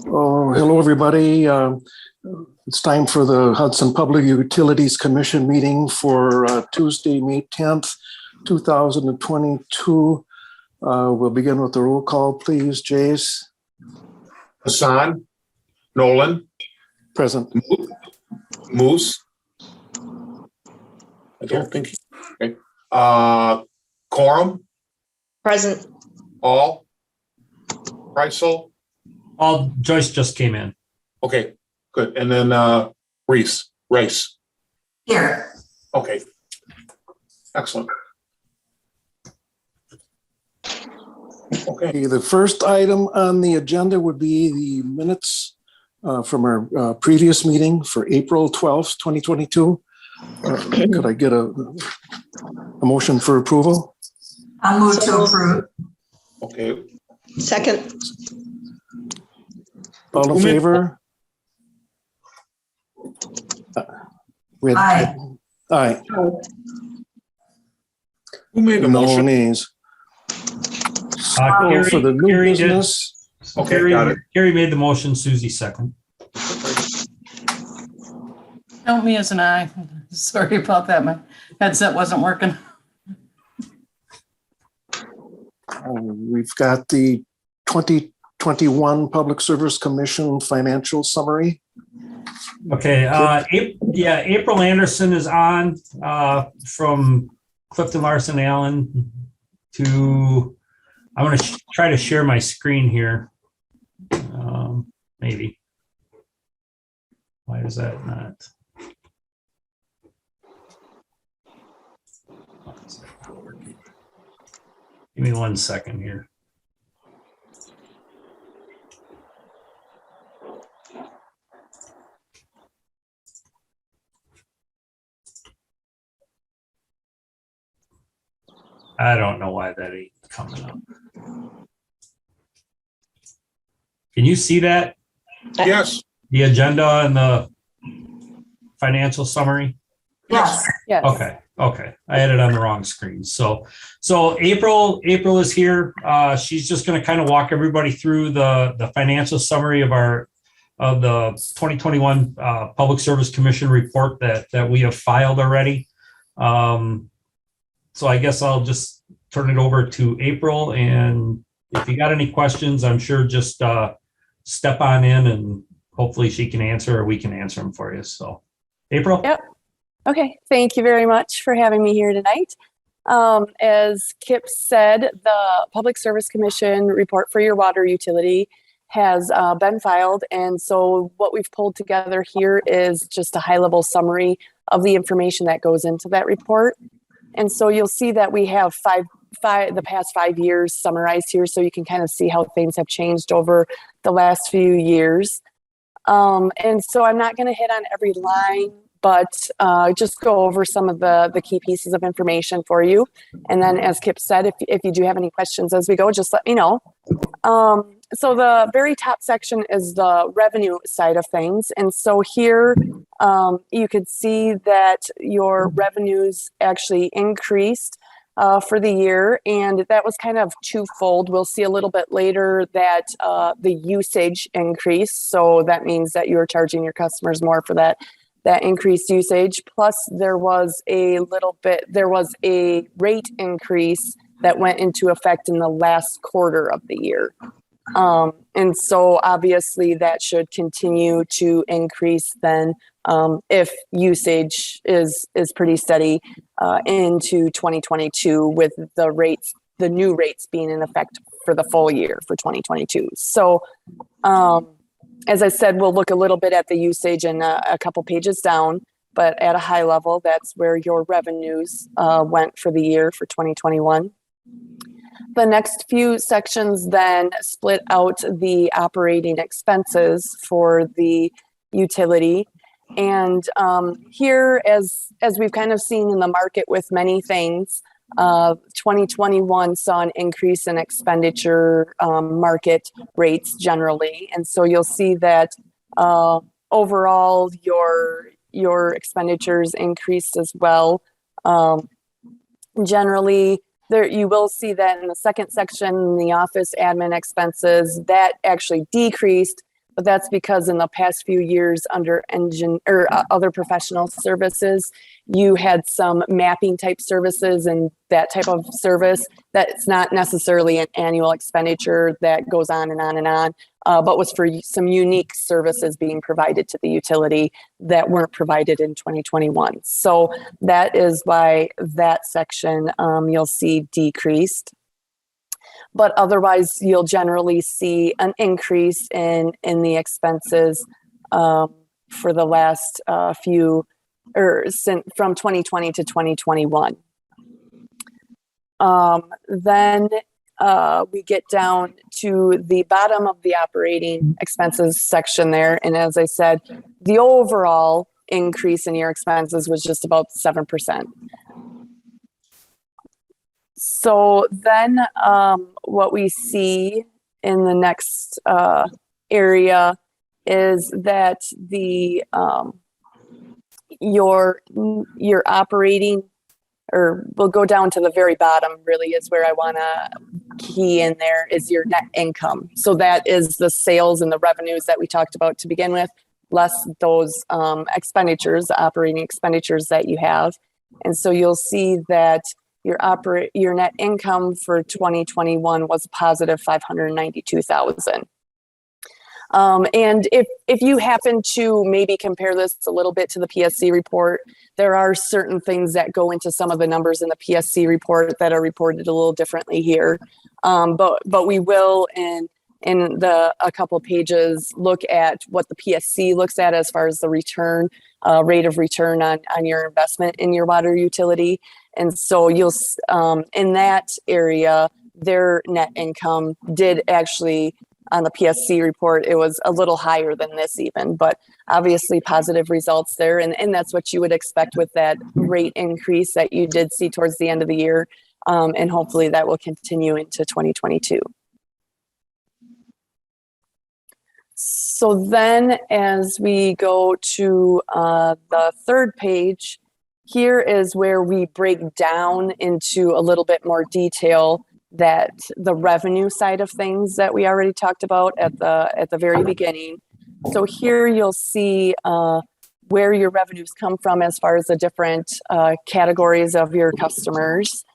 Oh, hello, everybody. It's time for the Hudson Public Utilities Commission meeting for Tuesday, May 10th, 2022. We'll begin with the roll call, please. Jace? Hassan, Nolan, Present. Moose. I don't think. Okay. Quorum, Present. all. Preisel. All, Joyce just came in. Okay, good. And then Race. Here. Okay. Excellent. Okay. The first item on the agenda would be the minutes from our previous meeting for April 12th, 2022. Could I get a motion for approval? I'll move to approve. Okay. Second. All in favor? Aye. Aye. Who made the No motion? nays. Gary, For the new Gary did. business, Okay, got it. Gary made the motion, Susie second. Count me as an aye. Sorry about that. My headset wasn't working. we've got the 2021 Public Service Commission financial summary. Okay, April Anderson is on from Clifton Larson Allen to, I'm going to try to share my screen here. Maybe. Why is that not? Give me 1 second here. I don't know why that ain't coming up. Can you see that? Yes. The agenda and the financial summary? Yes. Yes. Okay. I had it on the wrong screen. So April is here. She's just going to kind of walk everybody through the financial summary of the 2021 Public Service Commission report that we have filed already. So I guess I'll just turn it over to April, and if you got any questions, I'm sure just step on in and hopefully she can answer or we can answer them for you. So April? Yep. Okay, thank you very much for having me here tonight. As Kip said, the Public Service Commission report for your water utility has been filed. And so what we've pulled together here is just a high-level summary of the information that goes into that report. And so you'll see that we have the past 5 years summarized here, so you can kind of see how things have changed over the last few years. And so I'm not going to hit on every line, but just go over some of the key pieces of information for you. And then, as Kip said, if you do have any questions as we go, just let me know. So the very top section is the revenue side of things. And so here you could see that your revenues actually increased for the year. And that was kind of twofold. We'll see a little bit later that the usage increased. So that means that you're charging your customers more for that increased usage. Plus there was a rate increase that went into effect in the last quarter of the year. And so obviously that should continue to increase then if usage is pretty steady into 2022 with the new rates being in effect for the full year for 2022. So as I said, we'll look a little bit at the usage in a couple pages down, but at a high level, that's where your revenues went for the year for 2021. The next few sections then split out the operating expenses for the utility. And here, as we've kind of seen in the market with many things, 2021 saw an increase in expenditure market rates generally. And so you'll see that overall your expenditures increased as well. Generally, there, you will see that in the second section, the office admin expenses, that actually decreased, but that's because in the past few years under engine or other professional services, you had some mapping type services and that type of service that's not necessarily an annual expenditure that goes on and on and on, but was for some unique services being provided to the utility that weren't provided in 2021. So that is why that section you'll see decreased. But otherwise, you'll generally see an increase in the expenses for the last few, or since from 2020 to 2021. Then we get down to the bottom of the operating expenses section there, and as I said, the overall increase in your expenses was just about 7%. So then what we see in the next area is that the your operating, or we'll go down to the very bottom really is where I want to key in there, is your net income. So that is the sales and the revenues that we talked about to begin with, less those expenditures, operating expenditures that you have. And so you'll see that your net income for 2021 was positive 592,000. And if you happen to maybe compare this a little bit to the PSC report, there are certain things that go into some of the numbers in the PSC report that are reported a little differently here. But we will in a couple pages look at what the PSC looks at as far as the return, rate of return on your investment in your water utility. And so you'll, in that area, their net income did actually, on the PSC report, it was a little higher than this even, but obviously positive results there. And that's what you would expect with that rate increase that you did see towards the end of the year. And hopefully that will continue into 2022. So then as we go to the third page, here is where we break down into a little bit more detail that the revenue side of things that we already talked about at the very beginning. So here you'll see where your revenues come from as far as the different categories of your customers.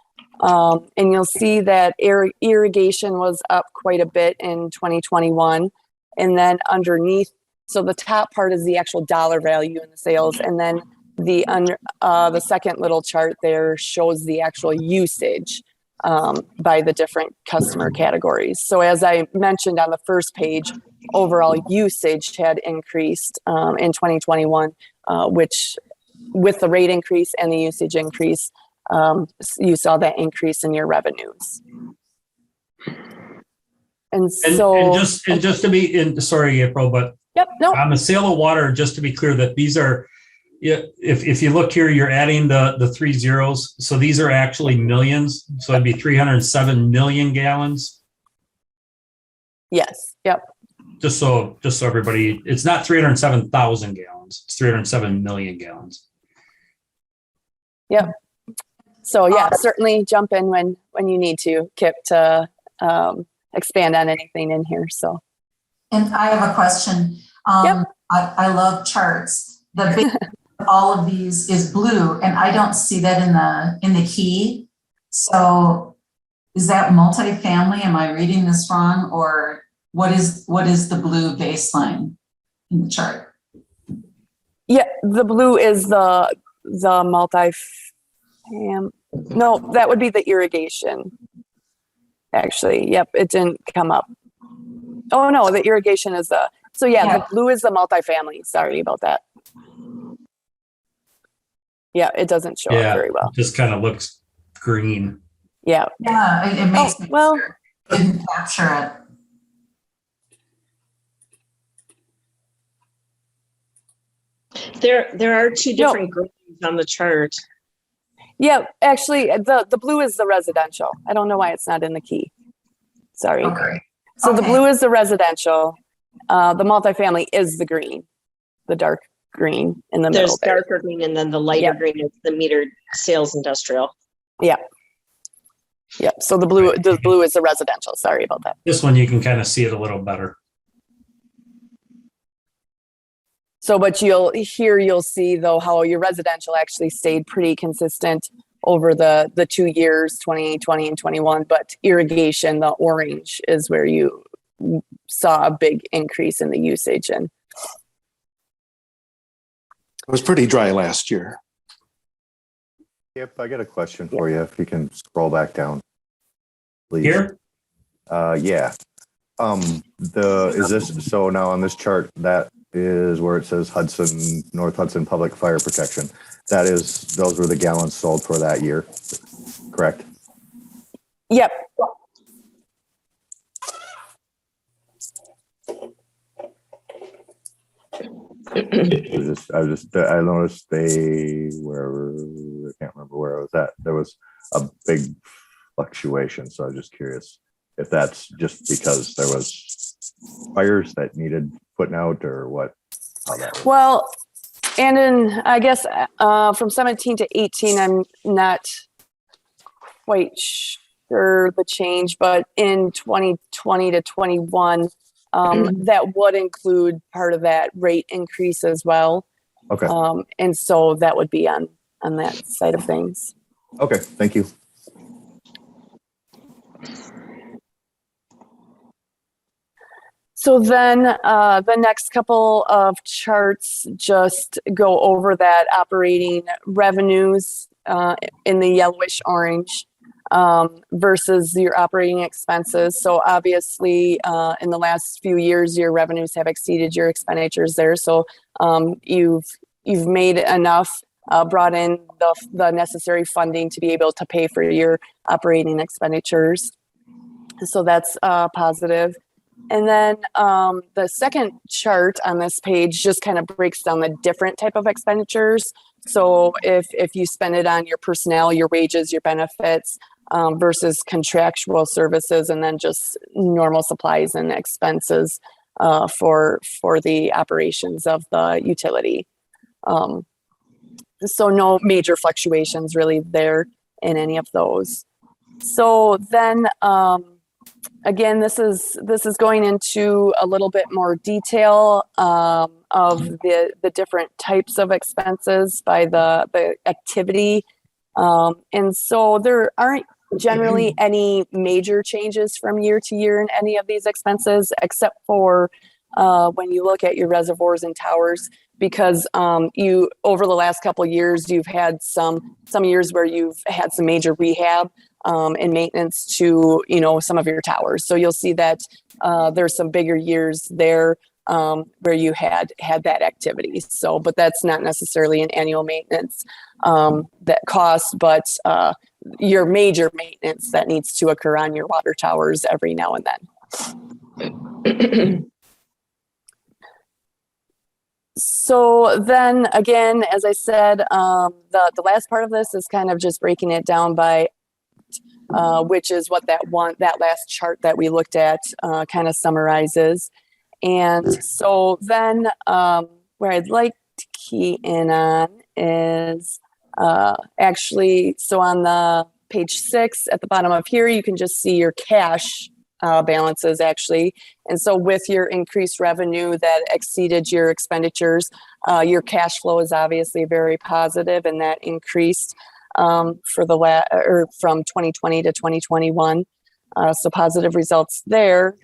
And you'll see that irrigation was up quite a bit in 2021. And then underneath, so the top part is the actual dollar value in the sales, and then the second little chart there shows the actual usage by the different customer categories. So as I mentioned on the first page, overall usage had increased in 2021, which with the rate increase and the usage increase, you saw that increase in your revenues. And so, and just to be in, sorry, April, but yep, no. On the sale of water, just to be clear that these are, if you look here, you're adding the 3 zeros. So these are actually millions. So it'd be 307 million gallons. Yes. Yep. Just so everybody, it's not 307,000 gallons. It's 307 million gallons. Yep. So yeah, certainly jump in when you need to, Kip, to expand on anything in here. So. And I have a question. Yep. I love charts. The big all of these is blue, and I don't see that in the key. So is that multifamily? Am I reading this wrong? Or what is the blue baseline in the chart? Yeah, the blue is the no, that would be the irrigation. Actually, yep, it didn't come up. Oh no, the irrigation is the blue is the multifamily. Sorry about that. Yeah, it doesn't show up very well. It just kind of looks green. Yeah. Yeah, it makes me well. sure it didn't capture it. There are two different greens on the chart. Yeah, actually, the blue is the residential. I don't know why it's not in the key. Sorry. Okay. So the blue is the residential. The multifamily is the green, the dark green in the middle. There's darker green, and then the lighter green is the metered sales industrial. Yeah. Yep. So the blue is the residential. Sorry about that. This one you can kind of see it a little better. So, but you'll see though how your residential actually stayed pretty consistent over the 2 years, 2020 and 21. But irrigation, the orange, is where you saw a big increase in the usage. And It was pretty dry last year. Yep, I got a question for you. If you can scroll back down, please. Here? Yeah. Is this, so now on this chart, that is where it says Hudson, North Hudson Public Fire Protection. Those were the gallons sold for that year, correct? yep, I noticed I can't remember where I was at. There was a big fluctuation. So I was just curious if that's just because there was fires that needed putting out or what, how that was. well, and in, I guess, from 17 to 18, I'm not quite sure the change, but in 2020 to 21, that would include part of that rate increase as well. Okay. And so that would be on that side of things. Okay. Thank you. So then the next couple of charts just go over that operating revenues in the yellowish orange versus your operating expenses. So obviously in the last few years, your revenues have exceeded your expenditures there. So you've made enough, brought in the necessary funding to be able to pay for your operating expenditures. So that's positive. And then the second chart on this page just kind of breaks down the different type of expenditures. So if you spend it on your personnel, your wages, your benefits versus contractual services, and then just normal supplies and expenses for the operations of the utility. So no major fluctuations really there in any of those. So then again, this is going into a little bit more detail of the different types of expenses by the activity. And so there aren't generally any major changes from year to year in any of these expenses, except for when you look at your reservoirs and towers, because you over the last couple of years, you've had some years where you've had some major rehab and maintenance to, some of your towers. So you'll see that there's some bigger years there where you had that activity. So, but that's not necessarily an annual maintenance that cost, but your major maintenance that needs to occur on your water towers every now and then. So then again, as I said, the last part of this is kind of just breaking it down by which is what that last chart that we looked at kind of summarizes. And so then where I'd like to key in on is actually, so on the page 6 at the bottom of here, you can just see your cash balances actually. And so with your increased revenue that exceeded your expenditures, your cash flow is obviously very positive, and that increased from 2020 to 2021. So positive results there.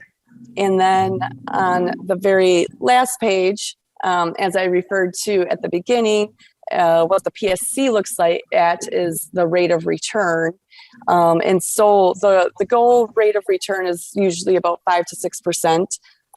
And then on the very last page, as I referred to at the beginning, what the PSC looks like is the rate of return. And so the goal rate of return is usually about 5 to 6%.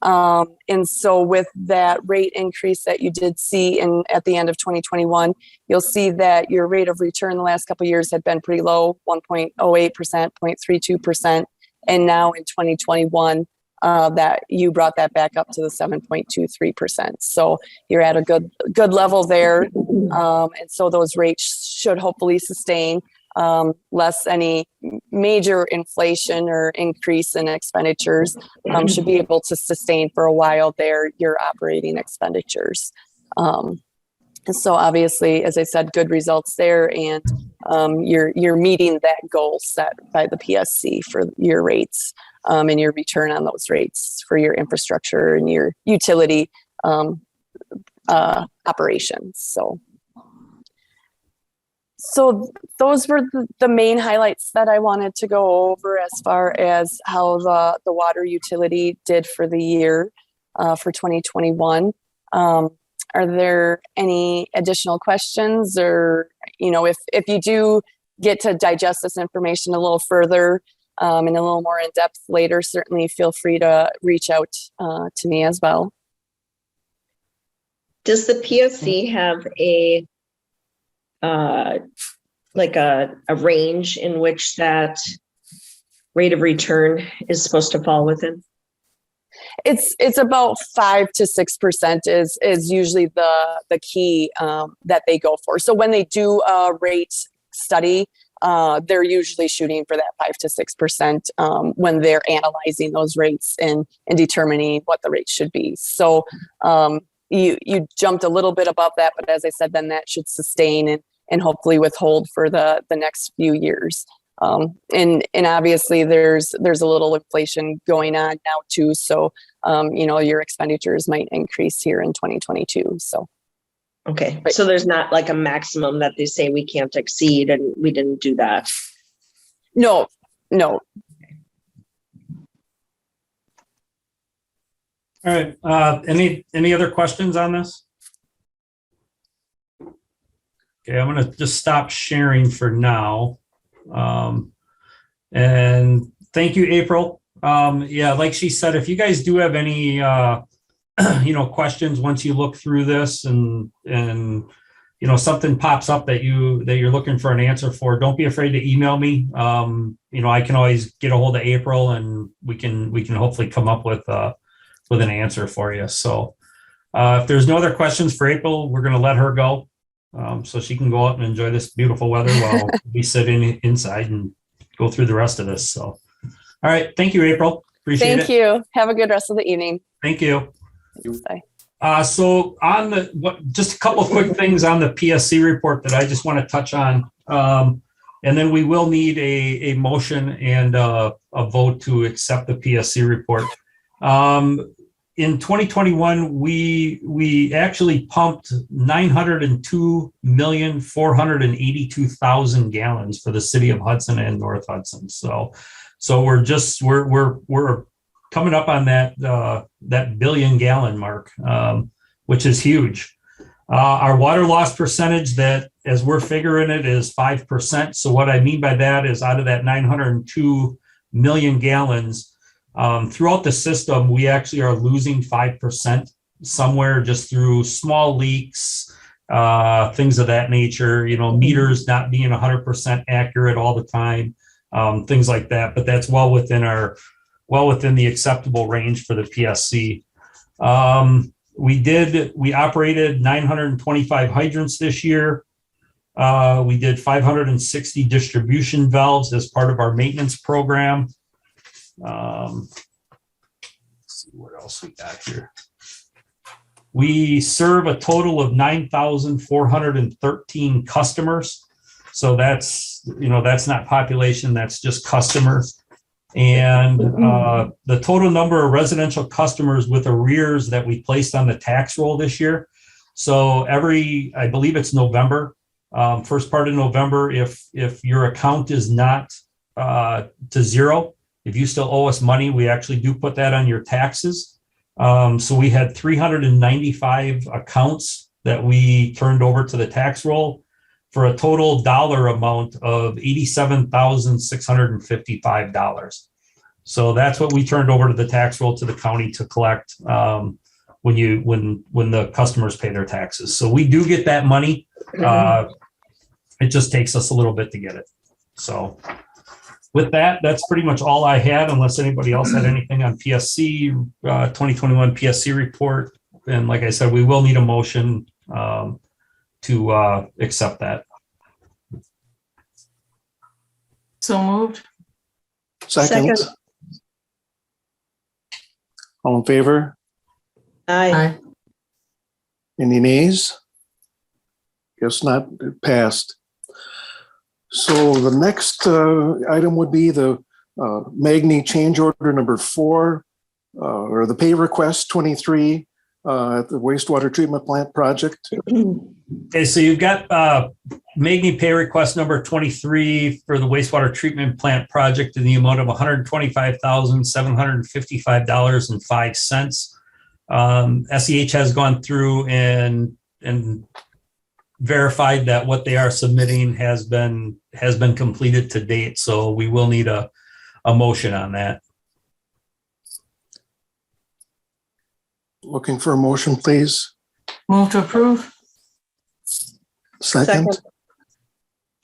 And so with that rate increase that you did see at the end of 2021, you'll see that your rate of return the last couple of years had been pretty low, 1.08%, 0.32%. And now in 2021, that you brought that back up to the 7.23%. So you're at a good level there. And so those rates should hopefully sustain, less any major inflation or increase in expenditures, should be able to sustain for a while there your operating expenditures. And so obviously, as I said, good results there, and you're meeting that goal set by the PSC for your rates and your return on those rates for your infrastructure and your utility operations. So those were the main highlights that I wanted to go over as far as how the water utility did for the year for 2021. Are there any additional questions, or, if you do get to digest this information a little further and a little more in depth later, certainly feel free to reach out to me as well. Does the PSC have a range in which that rate of return is supposed to fall within? It's about 5 to 6% is usually the key that they go for. So when they do a rate study, they're usually shooting for that 5 to 6% when they're analyzing those rates and determining what the rate should be. So you jumped a little bit above that, but as I said, then that should sustain and hopefully withhold for the next few years. And obviously there's a little inflation going on now too. So, your expenditures might increase here in 2022. So. Okay. Right. So there's not like a maximum that they say we can't exceed, and we didn't do that. No. All right. Any other questions on this? Okay, I'm going to just stop sharing for now. And thank you, April. Yeah, like she said, if you guys do have any, questions once you look through this and something pops up that you're looking for an answer for, don't be afraid to email me. I can always get a hold of April, and we can hopefully come up with an answer for you. So if there's no other questions for April, we're going to let her go. So she can go out and enjoy this beautiful weather while we sit inside and go through the rest of this. So, all right. Thank you, April. Appreciate it. Thank you. Have a good rest of the evening. Thank you. Bye. So on just a couple of quick things on the PSC report that I just want to touch on. And then we will need a motion and a vote to accept the PSC report. In 2021, we actually pumped 902,482,000 gallons for the city of Hudson and North Hudson. So we're coming up on that billion gallon mark, which is huge. Our water loss percentage, that as we're figuring it, is 5%. So what I mean by that is, out of that 902 million gallons, throughout the system, we actually are losing 5% somewhere, just through small leaks, things of that nature, meters not being 100% accurate all the time, things like that. But that's well within the acceptable range for the PSC. We operated 925 hydrants this year. We did 560 distribution valves as part of our maintenance program. Let's see what else we got here. We serve a total of 9,413 customers. So that's not population, that's just customers. And the total number of residential customers with arrears that we placed on the tax roll this year. So I believe it's November, first part of November, if your account is not to zero, if you still owe us money, we actually do put that on your taxes. So we had 395 accounts that we turned over to the tax roll for a total dollar amount of $87,655. So that's what we turned over to the tax roll to the county to collect when the customers pay their taxes. So we do get that money. It just takes us a little bit to get it. So with that, that's pretty much all I had, unless anybody else had anything on PSC, 2021 PSC report. And like I said, we will need a motion to accept that. So moved. Second. All in favor? Aye. Any nays? Guess not. It passed. So the next item would be the Magni change order number 4, or the pay request 23 at the wastewater treatment plant project. Okay, so you've got Magni pay request number 23 for the wastewater treatment plant project in the amount of $125,755.05. SEH has gone through and verified that what they are submitting has been completed to date. So we will need a motion on that. Looking for a motion, please. Move to approve. Second,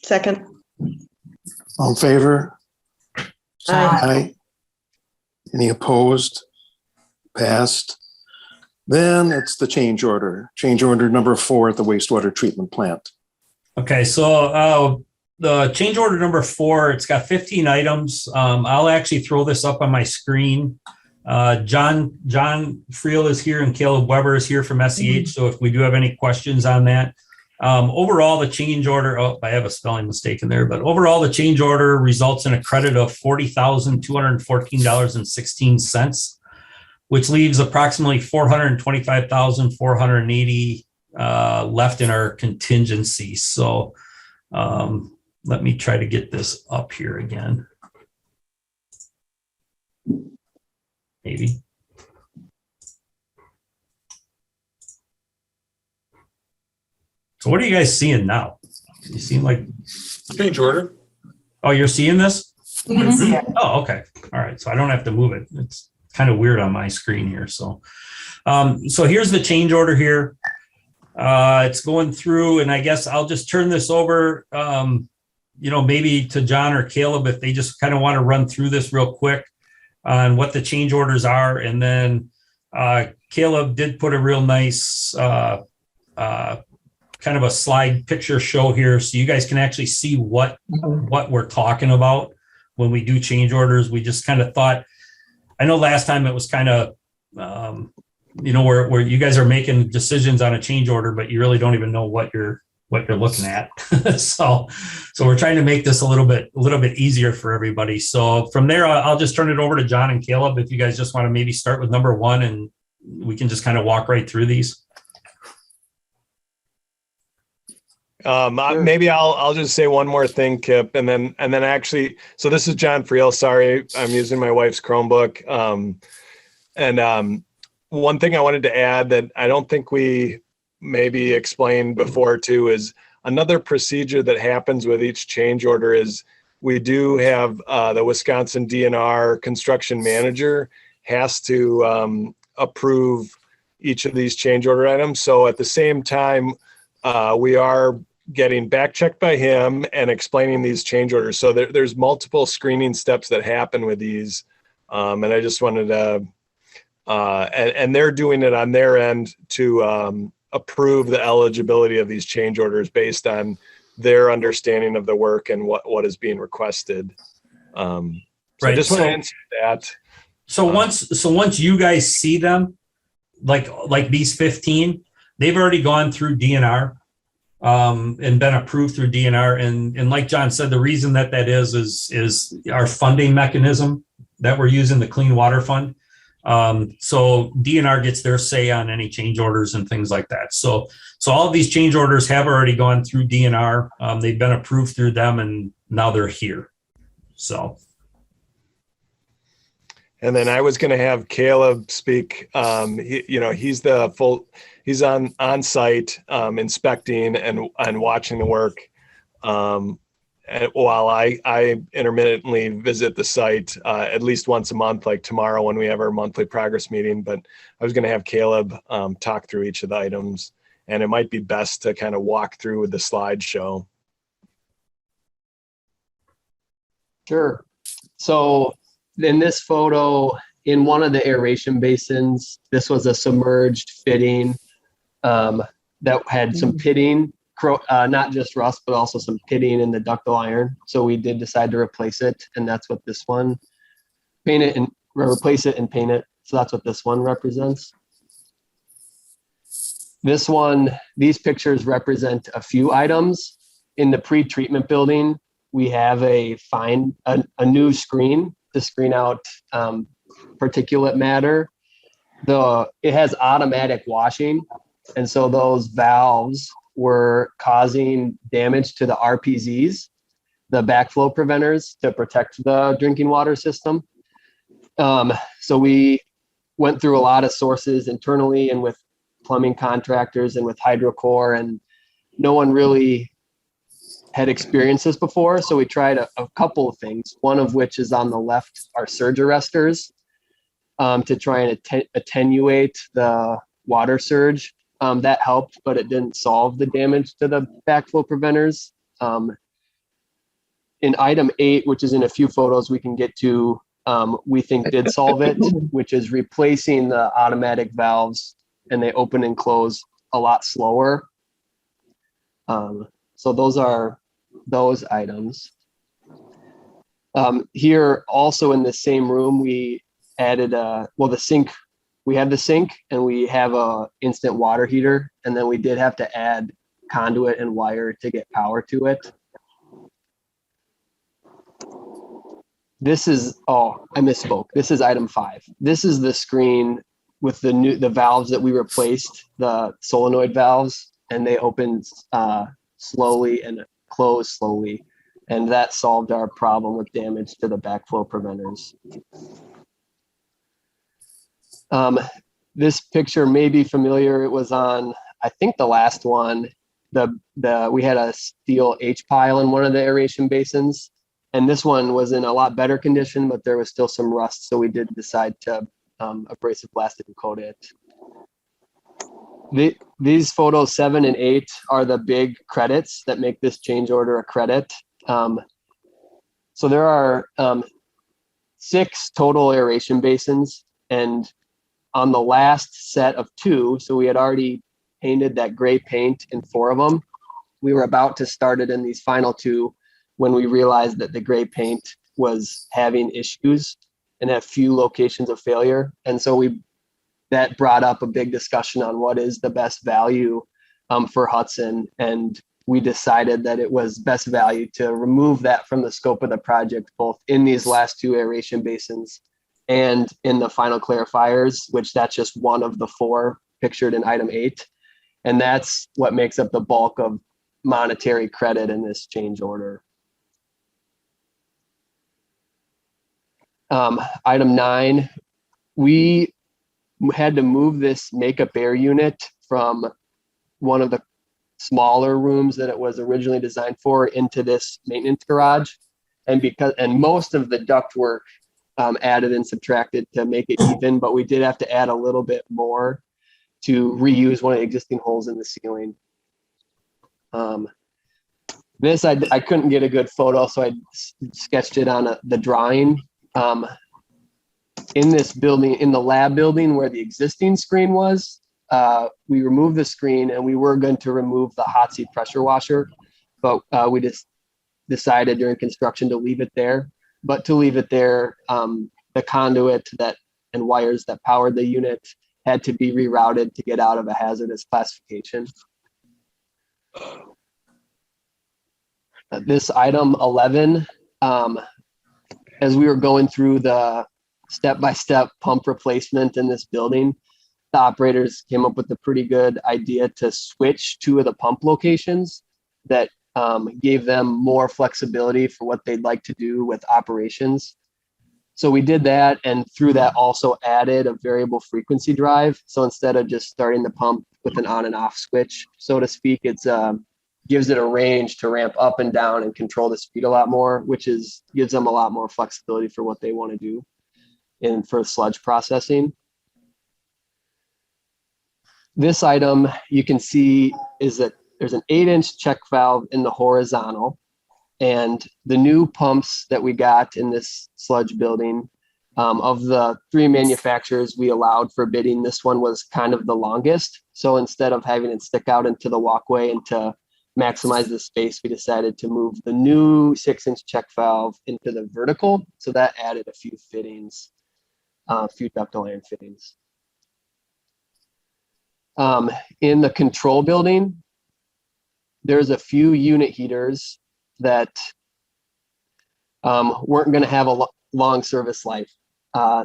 Second. all in favor? Aye. Aye. Any opposed? Passed. Then it's the change order number 4 at the wastewater treatment plant. Okay, so the change order number 4, it's got 15 items. I'll actually throw this up on my screen. John Friel is here and Caleb Weber is here from SEH. So if we do have any questions on that, overall the change order, I have a spelling mistake in there, but overall the change order results in a credit of $40,214.16, which leaves approximately $425,480 left in our contingency. So let me try to get this up here again. Maybe. So what are you guys seeing now? You seem like, Change order. oh, you're seeing this? We can see it. Oh, okay. All right. So I don't have to move it. It's kind of weird on my screen here. So, so here's the change order here. It's going through, and I guess I'll just turn this over, maybe to John or Caleb, if they just kind of want to run through this real quick on what the change orders are. And then Caleb did put a real nice kind of a slide picture show here, so you guys can actually see what we're talking about when we do change orders. We just kind of thought, I know last time it was kind of, where you guys are making decisions on a change order, but you really don't even know what you're looking at. so we're trying to make this a little bit easier for everybody. So from there, I'll just turn it over to John and Caleb. If you guys just want to maybe start with number 1, and we can just kind of walk right through these. Maybe I'll just say one more thing, Kip, and then actually, so this is John Friel. Sorry, I'm using my wife's Chromebook. And one thing I wanted to add that I don't think we maybe explained before too is another procedure that happens with each change order is we do have the Wisconsin DNR construction manager has to approve each of these change order items. So at the same time, we are getting back checked by him and explaining these change orders. So there's multiple screening steps that happen with these. And I just wanted to, and they're doing it on their end to approve the eligibility of these change orders based on their understanding of the work and what is being requested. So Right, I just want so- to answer that. So once you guys see them, like these 15, they've already gone through DNR and been approved through DNR. And like John said, the reason that is our funding mechanism that we're using, the Clean Water Fund. So DNR gets their say on any change orders and things like that. So all of these change orders have already gone through DNR. They've been approved through them, and now they're here. So. And then I was going to have Caleb speak. He's on site inspecting and watching the work, while I intermittently visit the site at least once a month, like tomorrow when we have our monthly progress meeting. But I was going to have Caleb talk through each of the items, and it might be best to kind of walk through with the slideshow. Sure. So in this photo, in one of the aeration basins, this was a submerged fitting that had some pitting, not just rust, but also some pitting in the ductile iron. So we did decide to replace it, and that's what this one, replace it and paint it. So that's what this one represents. This one, these pictures represent a few items. In the pre-treatment building, we have a new screen to screen out particulate matter. it has automatic washing. And so those valves were causing damage to the RPZs, the backflow preventers, to protect the drinking water system. So we went through a lot of sources internally and with plumbing contractors and with HydroCore, and no one really had experienced this before. So we tried a couple of things, one of which is on the left, our surge arresters, to try and attenuate the water surge. That helped, but it didn't solve the damage to the backflow preventers. In item 8, which is in a few photos we can get to, we think did solve it, which is replacing the automatic valves, and they open and close a lot slower. So those are those items. Here also in the same room, we added the sink. We have the sink and we have a instant water heater, and then we did have to add conduit and wire to get power to it. This is, I misspoke. This is item 5. This is the screen with the valves that we replaced, the solenoid valves, and they opened slowly and closed slowly. And that solved our problem with damage to the backflow preventers. This picture may be familiar. It was on, I think, the last one. We had a steel H pile in one of the aeration basins, and this one was in a lot better condition, but there was still some rust. So we did decide to abrasive blast it and coat it. These photos 7 and 8 are the big credits that make this change order a credit. So there are 6 total aeration basins, and on the last set of 2, so we had already painted that gray paint in 4 of them. We were about to start it in these final 2 when we realized that the gray paint was having issues and at few locations of failure. And so that brought up a big discussion on what is the best value for Hudson. And we decided that it was best value to remove that from the scope of the project, both in these last 2 aeration basins and in the final clarifiers, which that's just one of the 4 pictured in item 8. And that's what makes up the bulk of monetary credit in this change order. Item 9, we had to move this makeup air unit from one of the smaller rooms that it was originally designed for into this maintenance garage. And most of the ductwork added and subtracted to make it even, but we did have to add a little bit more to reuse one of the existing holes in the ceiling. This, I couldn't get a good photo, so I sketched it on the drawing. In this building, in the lab building where the existing screen was, we removed the screen and we were going to remove the hot seat pressure washer, but we just decided during construction to leave it there. But to leave it there, the conduit and wires that powered the unit had to be rerouted to get out of a hazardous classification. This item 11, as we were going through the step-by-step pump replacement in this building, the operators came up with a pretty good idea to switch 2 of the pump locations that gave them more flexibility for what they'd like to do with operations. So we did that, and through that also added a variable frequency drive. So instead of just starting the pump with an on and off switch, so to speak, it's gives it a range to ramp up and down and control the speed a lot more, which gives them a lot more flexibility for what they want to do for sludge processing. This item you can see is that there's an 8-inch check valve in the horizontal, and the new pumps that we got in this sludge building, of the 3 manufacturers we allowed for bidding, this one was kind of the longest. So instead of having it stick out into the walkway and to maximize the space, we decided to move the new 6-inch check valve into the vertical. So that added a few fittings, a few ductile iron fittings. In the control building, there's a few unit heaters that weren't going to have a long service life.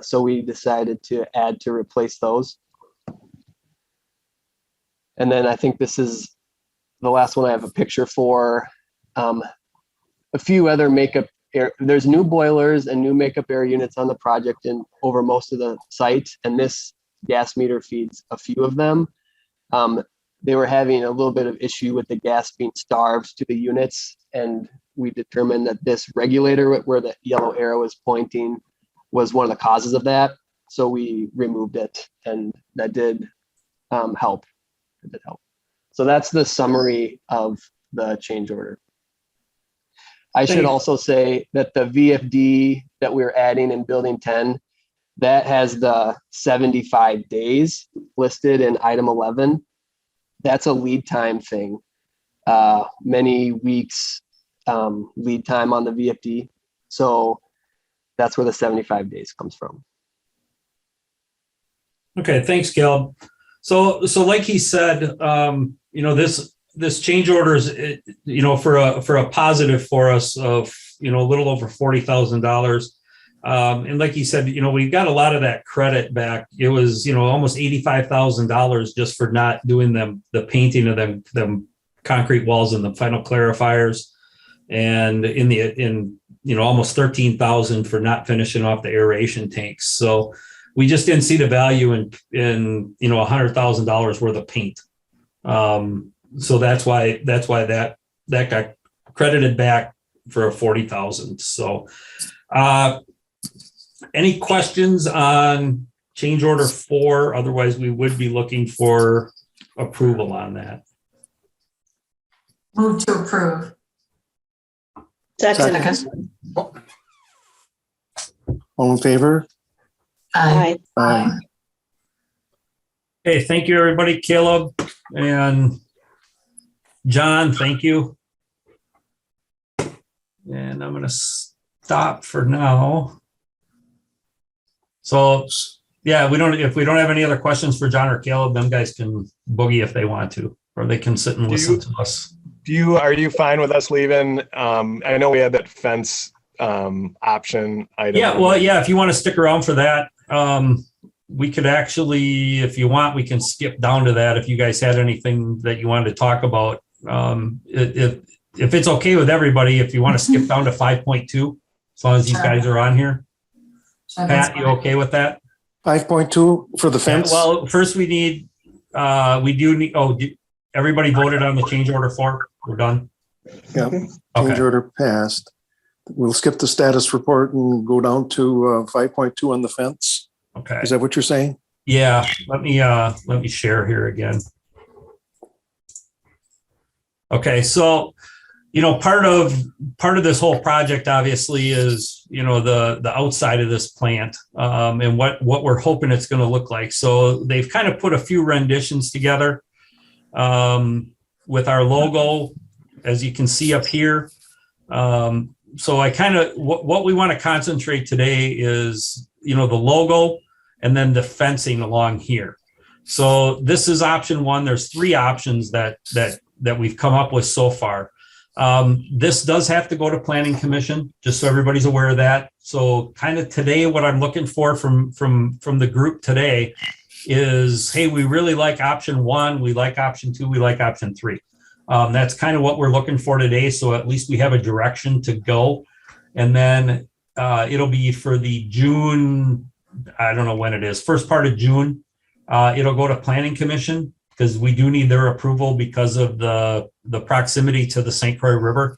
So we decided to add to replace those. And then I think this is the last one I have a picture for. A few other makeup air, there's new boilers and new makeup air units on the project and over most of the site. And this gas meter feeds a few of them. They were having a little bit of issue with the gas being starved to the units. And we determined that this regulator where the yellow arrow is pointing was one of the causes of that. So we removed it, and that did help. It did help. So that's the summary of the change order. I should also say that the VFD that we're adding in building 10, that has the 75 days listed in item 11. That's a lead time thing. Many weeks lead time on the VFD. So that's where the 75 days comes from. Okay, thanks, Caleb. So like he said, this change order is, for a positive for us of, a little over $40,000. And like he said, we got a lot of that credit back. It was, almost $85,000 just for not doing the painting of them concrete walls and the final clarifiers. And almost 13,000 for not finishing off the aeration tanks. So we just didn't see the value in $100,000 worth of paint. So that's why that got credited back for a 40,000. So any questions on change order 4? Otherwise, we would be looking for approval on that. Move to approve. Second. All in favor? Aye. Aye. Hey, thank you, everybody. Caleb and John, thank you. And I'm going to stop for now. So, yeah, if we don't have any other questions for John or Caleb, them guys can boogie if they want to, or they can sit and listen to us. Are you fine with us leaving? I know we had that fence option item. Yeah, well, yeah, if you want to stick around for that, we could actually, if you want, we can skip down to that if you guys had anything that you wanted to talk about. If it's okay with everybody, if you want to skip down to 5.2, as long as these guys are on here. Sure, that's Pat, you fine. okay with that? 5.2 for the fence? Well, first we do need, everybody voted on the change order 4? We're done? Yeah, Okay. change order passed. We'll skip the status report and go down to 5.2 on the fence. Okay. Is that what you're saying? Yeah, let me share here again. Okay, so part of this whole project obviously is the outside of this plant and what we're hoping it's going to look like. So they've kind of put a few renditions together with our logo, as you can see up here. So I kind of what we want to concentrate today is the logo and then the fencing along here. So this is option 1. There's 3 options that we've come up with so far. This does have to go to Planning Commission, just so everybody's aware of that. So kind of today, what I'm looking for from the group today is, hey, we really like option 1, we like option 2, we like option 3. That's kind of what we're looking for today. So at least we have a direction to go. And then it'll be for the June, I don't know when it is, first part of June. It'll go to Planning Commission because we do need their approval because of the proximity to the St. Croix River.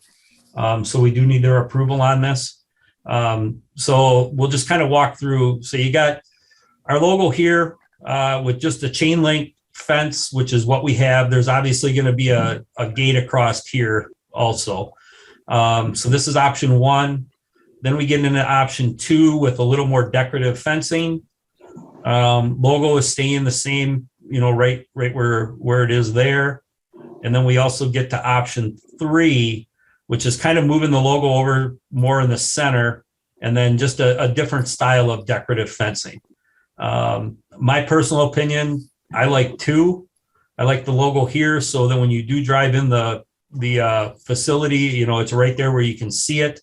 So we do need their approval on this. So we'll just kind of walk through. So you got our logo here with just a chain link fence, which is what we have. There's obviously going to be a gate across here also. So this is option 1. Then we get into option 2 with a little more decorative fencing. Logo is staying the same, right where it is there. And then we also get to option 3, which is kind of moving the logo over more in the center, and then just a different style of decorative fencing. My personal opinion, I like 2. I like the logo here, so that when you do drive in the facility, it's right there where you can see it.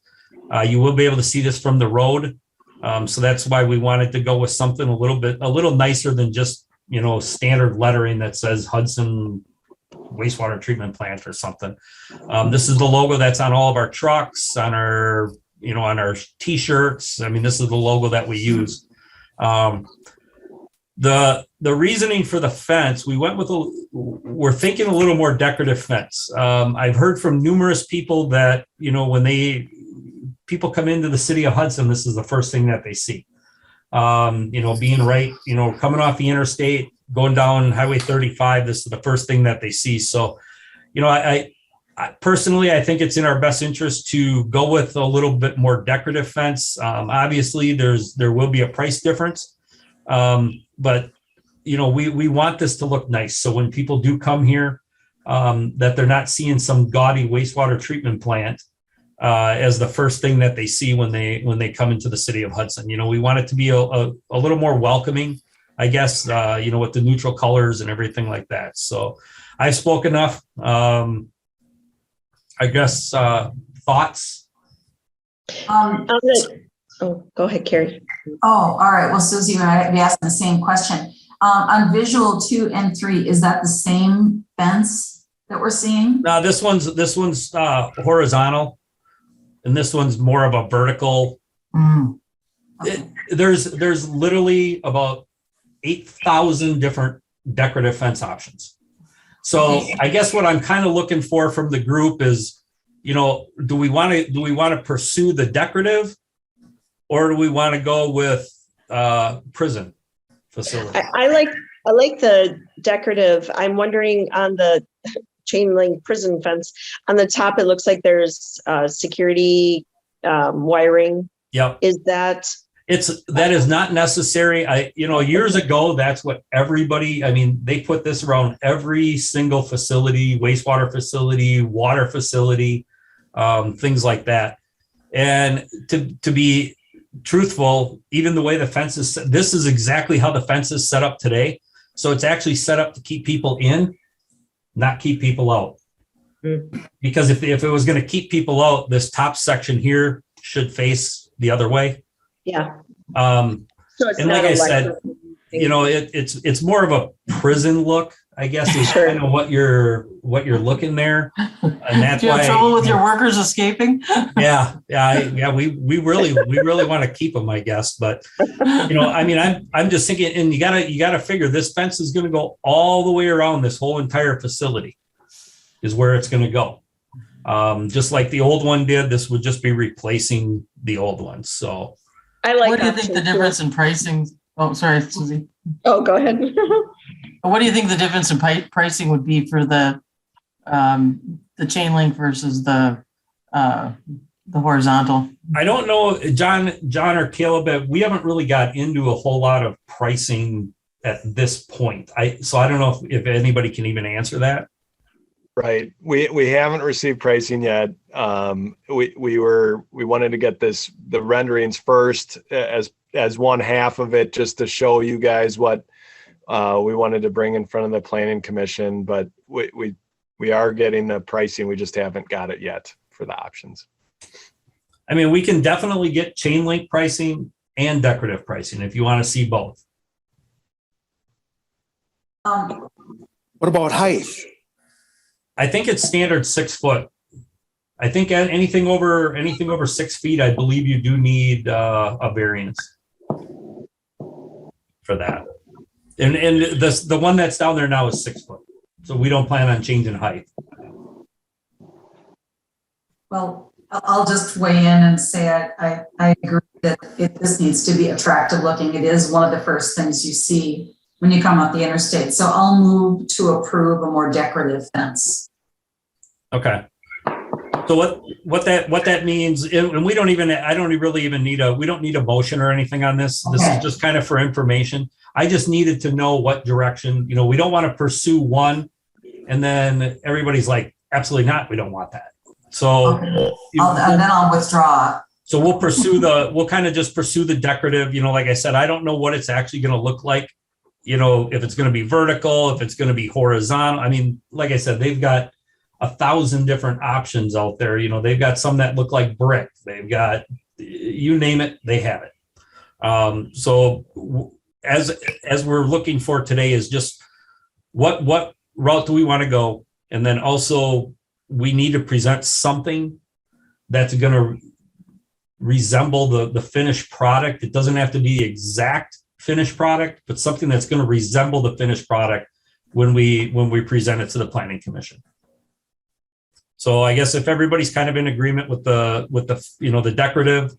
You will be able to see this from the road. So that's why we wanted to go with something a little nicer than just, standard lettering that says Hudson Wastewater Treatment Plant or something. This is the logo that's on all of our trucks, on our t-shirts. I mean, this is the logo that we use. The reasoning for the fence, we're thinking a little more decorative fence. I've heard from numerous people that, when people come into the city of Hudson, this is the first thing that they see. Being right, coming off the interstate, going down Highway 35, this is the first thing that they see. So, I personally, I think it's in our best interest to go with a little bit more decorative fence. Obviously, there will be a price difference, but we want this to look nice. So when people do come here, that they're not seeing some gaudy wastewater treatment plant as the first thing that they see when they come into the city of Hudson. We want it to be a little more welcoming, I guess, with the neutral colors and everything like that. So I spoke enough. I guess thoughts. Oh, go ahead, Carrie. Oh, all right. Well, Susie, I'd be asking the same question. On visual 2 and 3, is that the same fence that we're seeing? No, this one's horizontal, and this one's more of a vertical. Okay. There's literally about 8,000 different decorative fence options. So Okay. I guess what I'm kind of looking for from the group is, do we want to pursue the decorative, or do we want to go with prison facility? I like the decorative. I'm wondering on the chain link prison fence, on the top, it looks like there's security wiring. Yep. Is that? That is not necessary. Years ago, that's what everybody, they put this around every single facility, wastewater facility, water facility, things like that. And to be truthful, even the way the fence is, this is exactly how the fence is set up today. So it's actually set up to keep people in, not keep people out. Because if it was going to keep people out, this top section here should face the other way. Yeah. So it's and not like I a said, electric- it's more of a prison look, I guess, is Sure. kind of what you're looking there, and that's Do you have why. trouble with your workers escaping? Yeah. We really want to keep them, I guess. But I'm just thinking, and you gotta figure this fence is going to go all the way around this whole entire facility, is where it's going to go. Just like the old one did, this would just be replacing the old one. So. I like. What do you think the option two. difference in pricing? Oh, sorry, Susie. Oh, go ahead. What do you think the difference in pricing would be for the chain link versus the horizontal? I don't know, John or Caleb, we haven't really got into a whole lot of pricing at this point. So I don't know if anybody can even answer that. Right. We haven't received pricing yet. We wanted to get the renderings first as one half of it, just to show you guys what we wanted to bring in front of the planning commission, but we are getting the pricing. We just haven't got it yet for the options. We can definitely get chain link pricing and decorative pricing if you want to see both. What about height? I think it's standard 6 foot. I think anything over 6 feet, I believe you do need a variance for that. And the one that's down there now is 6 foot. So we don't plan on changing height. Well, I'll just weigh in and say I agree that this needs to be attractive looking. It is one of the first things you see when you come up the interstate. So I'll move to approve a more decorative fence. Okay. So what that means, and we don't need a motion or anything on this. This Okay. is just kind of for information. I just needed to know what direction, we don't want to pursue one and then everybody's like, absolutely not. We don't want that. So Okay. And then I'll withdraw. So we'll kind of just pursue the decorative, like I said, I don't know what it's actually going to look like, if it's going to be vertical, if it's going to be horizontal. Like I said, they've got 1,000 different options out there. They've got some that look like brick. They've got, you name it, they have it. As we're looking for today is just what route do we want to go? And then also we need to present something that's going to resemble the finished product. It doesn't have to be exact finished product, but something that's going to resemble the finished product when we present it to the Planning Commission. So I guess if everybody's kind of in agreement with the decorative,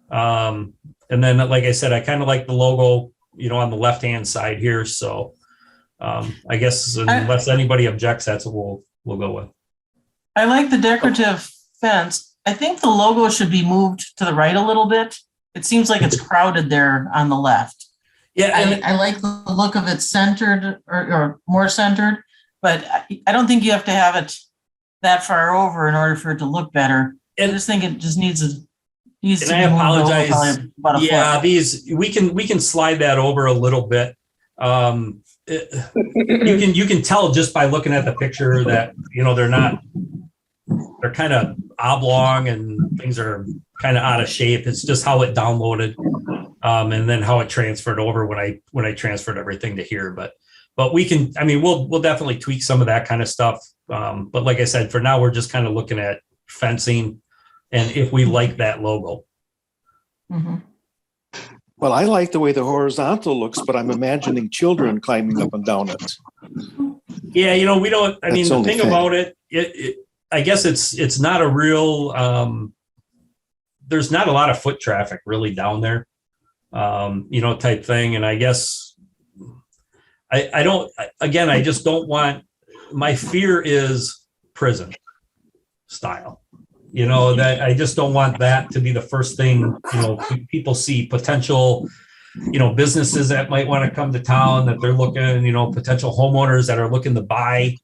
and then like I said, I kind of like the logo, on the left-hand side here. So I guess unless anybody objects, that's what we'll go with. I like the decorative fence. I think the logo should be moved to the right a little bit. It seems like it's crowded there on the left. Yeah, and I like the look of it centered or more centered, but I don't think you have to have it that far over in order for it to look better. I just think it just needs to be moved I apologize. over probably about a foot. These we can slide that over a little bit. You can tell just by looking at the picture that they're kind of oblong and things are kind of out of shape. It's just how it downloaded, and then how it transferred over when I transferred everything to here. But we'll definitely tweak some of that kind of stuff. But like I said, for now we're just kind of looking at fencing and if we like that logo. Mm-hmm. Well, I like the way the horizontal looks, but I'm imagining children climbing up and down it. Yeah, we don't. That's The only thing fair. about it, I guess it's not a real. There's not a lot of foot traffic really down there, type thing. And I guess I don't. Again, I just don't want. My fear is prison style. That I just don't want that to be the first thing. People see potential. Businesses that might want to come to town that they're looking. Potential homeowners that are looking to buy.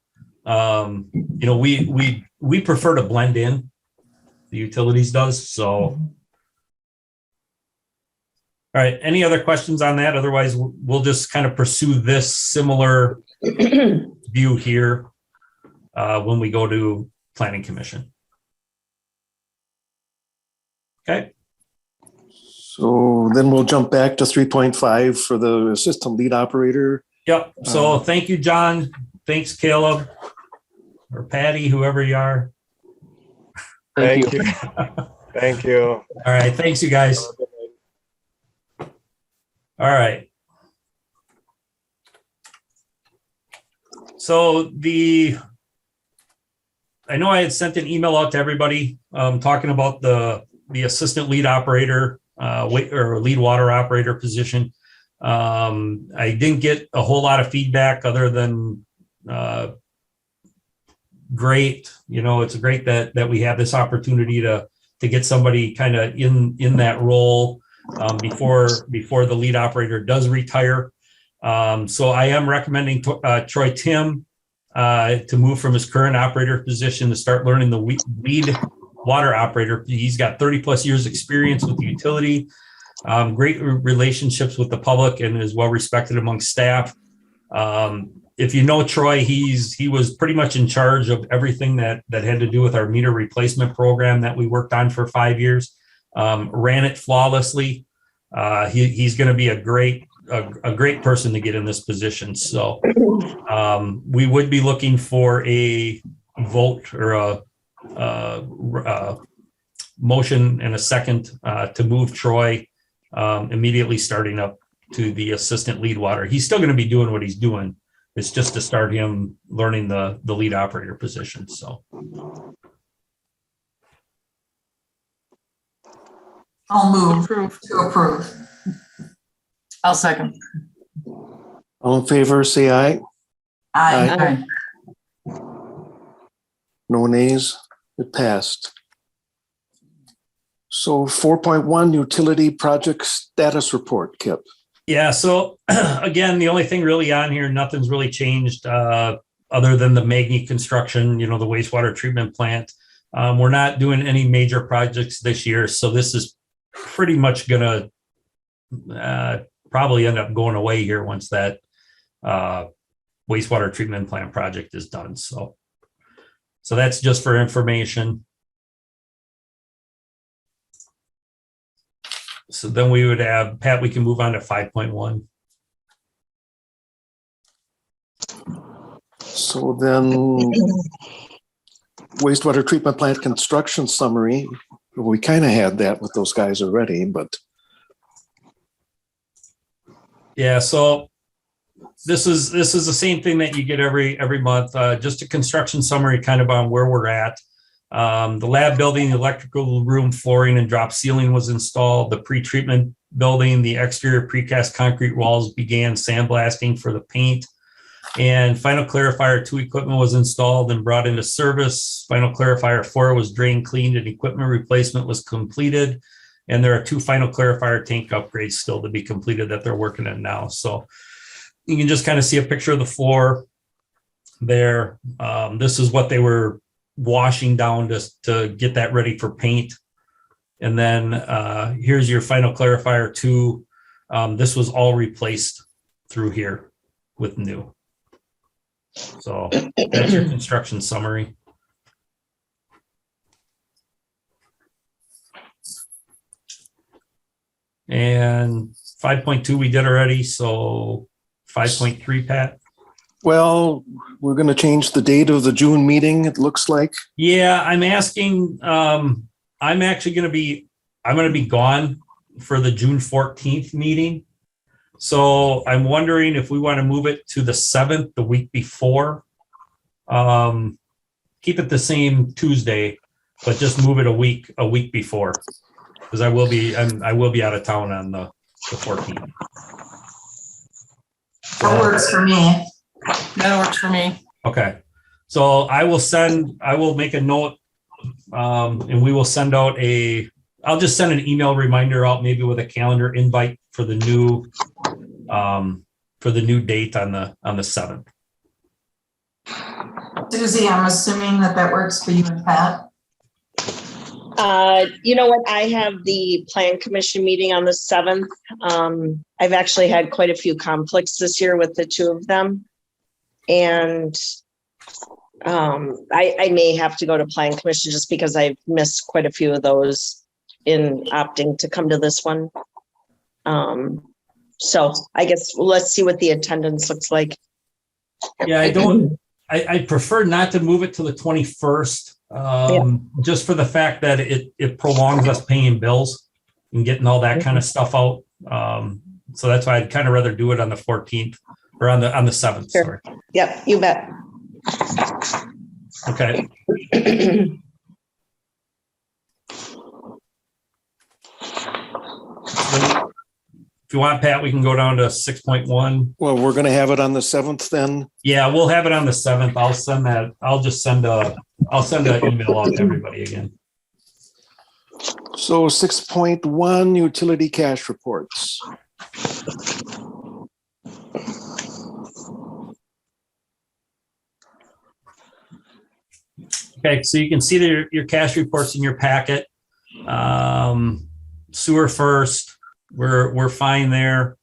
We prefer to blend in. The utilities does so. All right. Any other questions on that? Otherwise, we'll just kind of pursue this similar view here when we go to Planning Commission. Okay. So then we'll jump back to 3.5 for the assistant lead operator. Yep. So thank you, John. Thanks, Caleb or Patty, whoever you are. Thank you. Thank you. All right. Thanks, you guys. All right. So I know I had sent an email out to everybody talking about the assistant lead operator or lead water operator position. I didn't get a whole lot of feedback other than great. It's great that we have this opportunity to get somebody kind of in that role before the lead operator does retire. So I am recommending Troy Tim to move from his current operator position to start learning the lead water operator. He's got 30 plus years experience with the utility, great relationships with the public, and is well respected among staff. If you know Troy, he was pretty much in charge of everything that had to do with our meter replacement program that we worked on for 5 years. Ran it flawlessly. He's going to be a great person to get in this position. So we would be looking for a vote or a motion and a second to move Troy immediately starting up to the assistant lead water. He's still going to be doing what he's doing. It's just to start him learning the lead operator position. So I'll move to approve. I'll second. All in favor, say aye. Aye. No nays. It passed. So 4.1 utility project status report, Kip. yeah. So again, the only thing really on here, nothing's really changed other than the Magny construction. The wastewater treatment plant. We're not doing any major projects this year, so this is pretty much gonna probably end up going away here once that wastewater treatment plant project is done. So that's just for information. So then we would have, Pat, we can move on to 5.1. So then wastewater treatment plant construction summary, we kind of had that with those guys already, but Yeah, so this is the same thing that you get every month, just a construction summary kind of on where we're at. The lab building, the electrical room flooring and drop ceiling was installed. The pre-treatment building, the exterior precast concrete walls began sandblasting for the paint. And final clarifier 2 equipment was installed and brought into service. Final clarifier 4 was drained, cleaned, and equipment replacement was completed. And there are 2 final clarifier tank upgrades still to be completed that they're working on now. So you can just kind of see a picture of the floor there. This is what they were washing down just to get that ready for paint. And then here's your final clarifier 2. This was all replaced through here with new. So that's your construction summary. And 5.2 we did already, so 5.3, Pat. well, we're going to change the date of the June meeting, it looks like. Yeah, I'm asking, I'm actually going to be gone for the June 14th meeting. So I'm wondering if we want to move it to the 7th, the week before. Keep it the same Tuesday, but just move it a week before. Because I will be out of town on the 14th. That works for me. That works for me. Okay. So I will make a note, and we will send out I'll just send an email reminder out, maybe with a calendar invite for the new date on the 7th. Susie, I'm assuming that works for you and Pat. You know what? I have the Plan Commission meeting on the 7th. I've actually had quite a few conflicts this year with the 2 of them. And I may have to go to Plan Commission just because I've missed quite a few of those in opting to come to this one. So I guess let's see what the attendance looks like. Yeah, I prefer not to move it to the 21st. Just for the fact that it prolongs us paying bills and getting all that kind of stuff out. So that's why I'd kind of rather do it on the 14th or on the 7th. Sure. Sorry. Yep, you bet. Okay. If you want, Pat, we can go down to 6.1. Well, we're going to have it on the 7th then. Yeah, we'll have it on the 7th. I'll send that. I'll send an email out to everybody again. So 6.1 utility cash reports. Okay, so you can see your cash reports in your packet. Sewer first, we're fine there.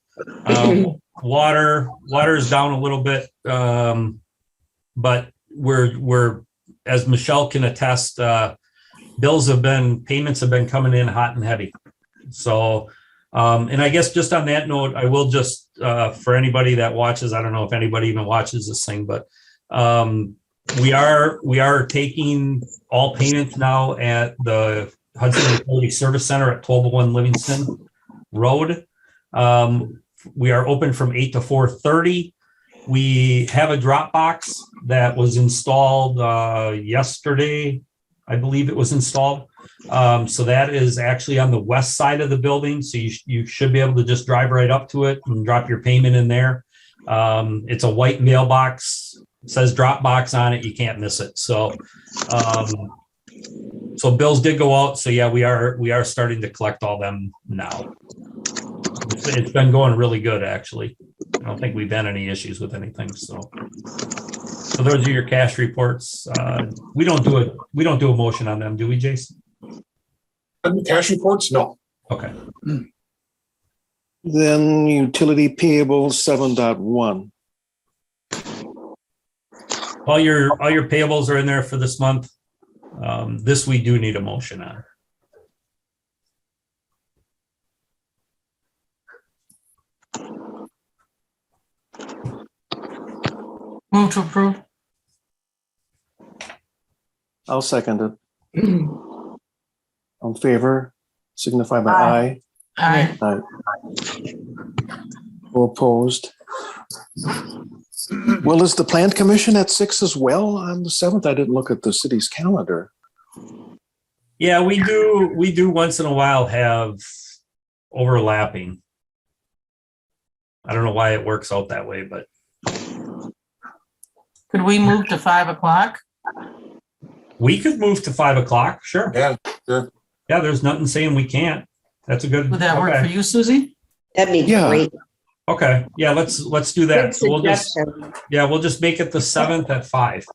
Water is down a little bit, but we're as Michelle can attest, payments have been coming in hot and heavy. So, and I guess just on that note, I will just for anybody that watches, I don't know if anybody even watches this thing, but we are taking all payments now at the Hudson Utility Service Center at 1201 Livingston Road. We are open from 8 to 4:30. We have a drop box that was installed yesterday. I believe it was installed. So that is actually on the west side of the building. So you should be able to just drive right up to it and drop your payment in there. It's a white mailbox. It says drop box on it. You can't miss it. So bills did go out. So yeah, we are starting to collect all them now. It's been going really good, actually. I don't think we've had any issues with anything. So those are your cash reports. We don't do a motion on them, do we, Jason? Cash reports? No. Okay. Then utility payables 7.1. All your payables are in there for this month. This we do need a motion on. Move to approve. I'll second it. On favor, signify by aye. Aye. Aye. All opposed. Well, is the plan commission at 6 as well on the 7th? I didn't look at the city's calendar. Yeah, we do once in a while have overlapping. I don't know why it works out that way, but Could we move to 5 o'clock? we could move to 5 o'clock. Sure. Yeah, sure. Yeah, there's nothing saying we can't. That's a good. Would that work for okay. you, Susie? That'd be Yeah. great. Okay. Yeah, let's do that. Good So we'll just suggestion. we'll just make it the 7th at 5.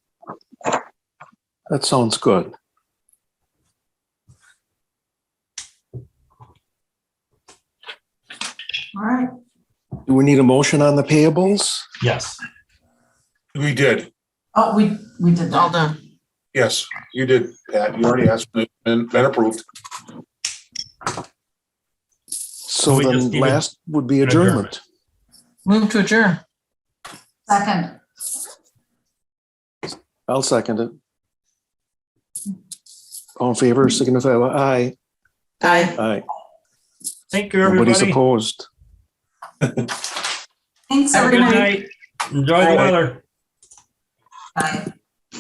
That sounds good. All right. Do we need a motion on the payables? Yes. We did. Oh, we did All that. done. Yes, you did, Pat. You already asked, been approved. So We just then need last would be adjournment. Move to adjourn. Second. I'll second it. All in favor, signify by aye. Aye. Aye. Thank you, Nobody's everybody. opposed. Thanks, Have a good everybody. night. Enjoy the Bye. weather. Bye.